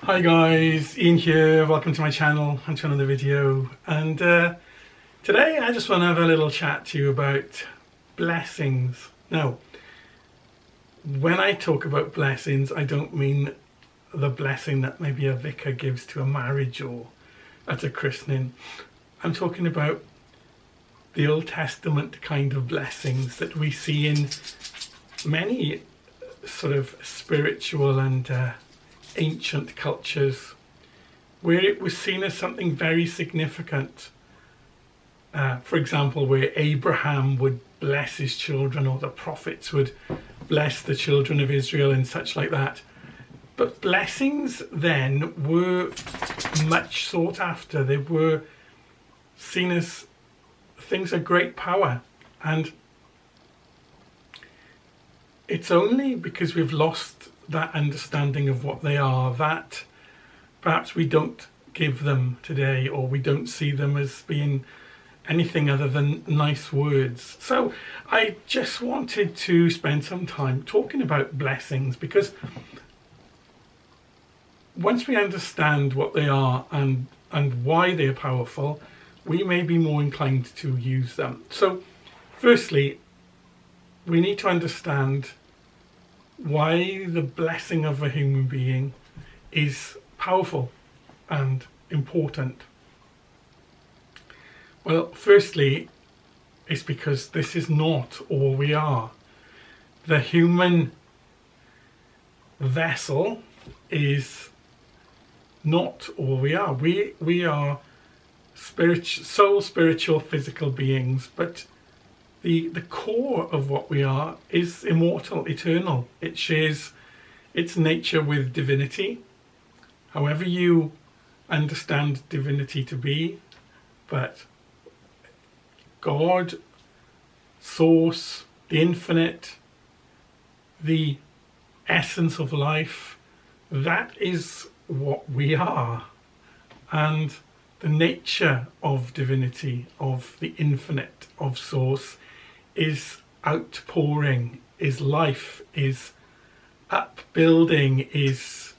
Hi guys, Ian here, welcome to my channel and to another video. And today I just want to have a little chat to you about blessings. Now, when I talk about blessings, I don't mean the blessing that maybe a vicar gives to a marriage or at a christening. I'm talking about the Old Testament kind of blessings that we see in many sort of spiritual and ancient cultures, where it was seen as something very significant. For example, where Abraham would bless his children, or the prophets would bless the children of Israel and such like that. But blessings then were much sought after. They were seen as things of great power, and it's only because we've lost that understanding of what they are that perhaps we don't give them today, or we don't see them as being anything other than nice words. So I just wanted to spend some time talking about blessings, because once we understand what they are and why they're powerful, we may be more inclined to use them. So firstly, we need to understand why the blessing of a human being is powerful and important. Well, firstly, it's because this is not all we are. The human vessel is not all we are. We are soul, spiritual, physical beings, but the core of what we are is immortal, eternal. It shares its nature with divinity, however you understand divinity to be. But God, source, the infinite, the essence of life, that is what we are. And the nature of divinity, of the infinite, of source, is outpouring, is life, is upbuilding, is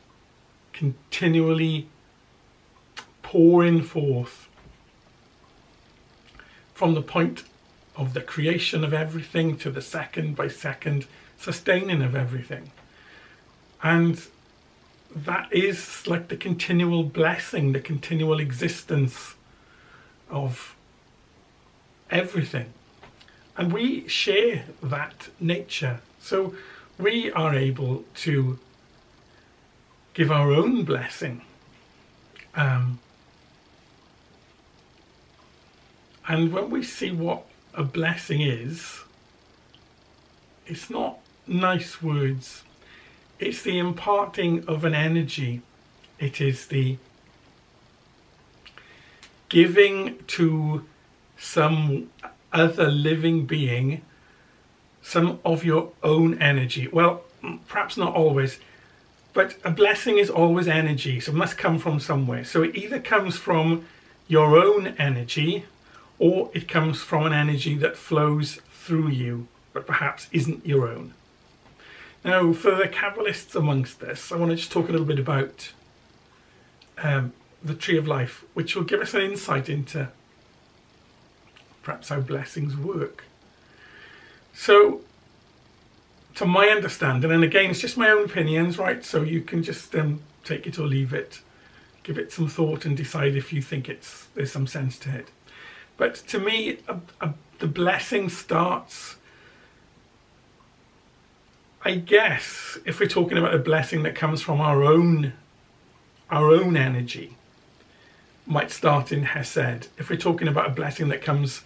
continually pouring forth from the point of the creation of everything to the second by second sustaining of everything. And that is like the continual blessing, the continual existence of everything. And we share that nature. So we are able to give our own blessing. And when we see what a blessing is, it's not nice words. It's the imparting of an energy. It is the giving to some other living being some of your own energy. Well, perhaps not always, but a blessing is always energy, so it must come from somewhere. So it either comes from your own energy, or it comes from an energy that flows through you, but perhaps isn't your own. Now, for the Kabbalists amongst us, I want to just talk a little bit about the Tree of Life, which will give us an insight into perhaps how blessings work. So, to my understanding, and again, it's just my own opinions, right? So you can just take it or leave it, give it some thought and decide if you think there's some sense to it. But to me, the blessing starts, I guess, if we're talking about a blessing that comes from our own energy, might start in Hesed. If we're talking about a blessing that comes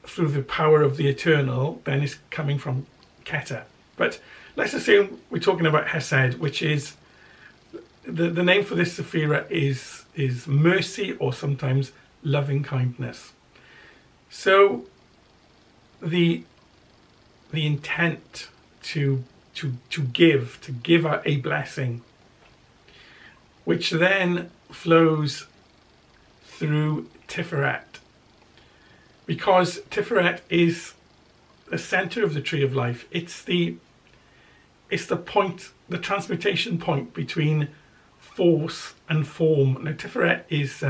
through the power of the eternal, then it's coming from Keter. But let's assume we're talking about Hesed, which is the name for this Sephira is mercy, or sometimes loving kindness. So the intent to give out a blessing, which then flows through Tiferet, because Tiferet is the center of the Tree of Life. It's the point, the transmutation point between force and form. Now Tiferet is,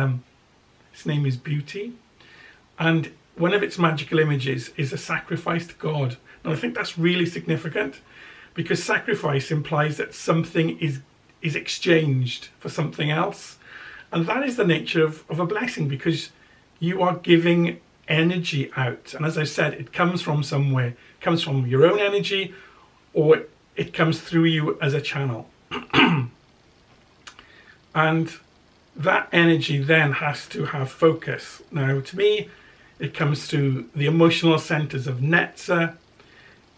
its name is beauty, and one of its magical images is a sacrifice to God. Now I think that's really significant, because sacrifice implies that something is exchanged for something else. And that is the nature of a blessing, because you are giving energy out. And as I said, it comes from somewhere. It comes from your own energy, or it comes through you as a channel. And that energy then has to have focus. Now, to me, it comes to the emotional centers of Netza.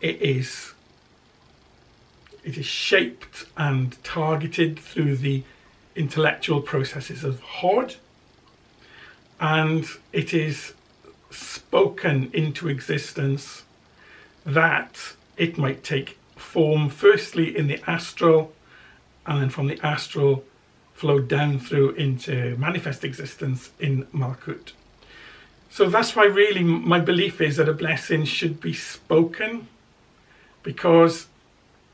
It is shaped and targeted through the intellectual processes of Hod, and it is spoken into existence that it might take form firstly in the astral, and then from the astral flow down through into manifest existence in Malkut. So that's why really my belief is that a blessing should be spoken, because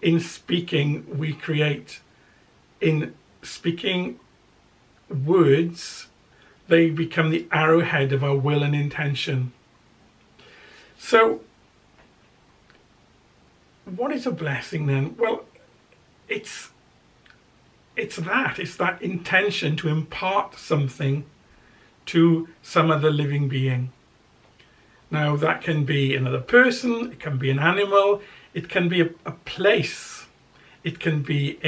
in speaking we create. In speaking words, they become the arrowhead of our will and intention. So what is a blessing then? Well, it's that intention to impart something to some other living being. Now that can be another person, it can be an animal, it can be a place, it can be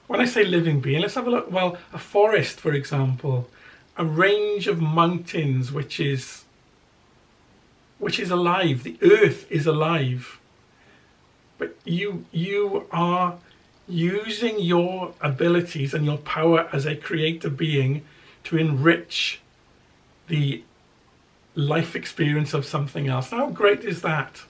when I say living being, let's have a look. Well, a forest, for example, a range of mountains which is alive. The earth is alive. But you are using your abilities and your power as a creator being to enrich the life experience of something else. How great is that?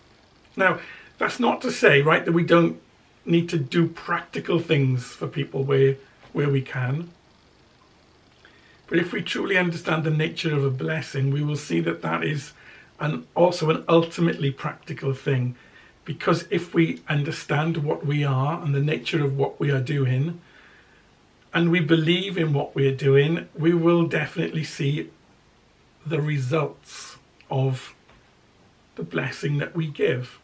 Now, that's not to say, right, that we don't need to do practical things for people where we can. But if we truly understand the nature of a blessing, we will see that that is also an ultimately practical thing. Because if we understand what we are and the nature of what we are doing, and we believe in what we are doing, we will definitely see the results of the blessing that we give.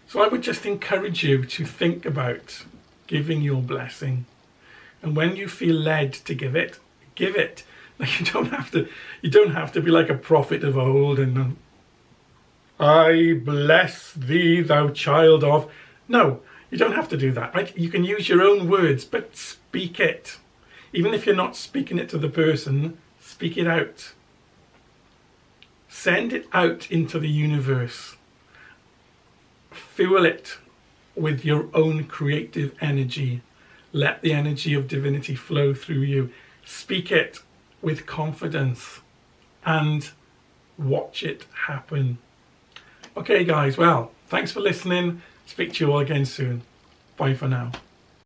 So I would just encourage you to think about giving your blessing. And when you feel led to give it, give it. Like you don't have to be like a prophet of old and I bless thee, thou child of. No, you don't have to do that. Right? You can use your own words, but speak it. Even if you're not speaking it to the person, speak it out. Send it out into the universe. Fuel it with your own creative energy. Let the energy of divinity flow through you. Speak it with confidence and watch it happen. Okay guys, well, thanks for listening. Speak to you all again soon. Bye for now.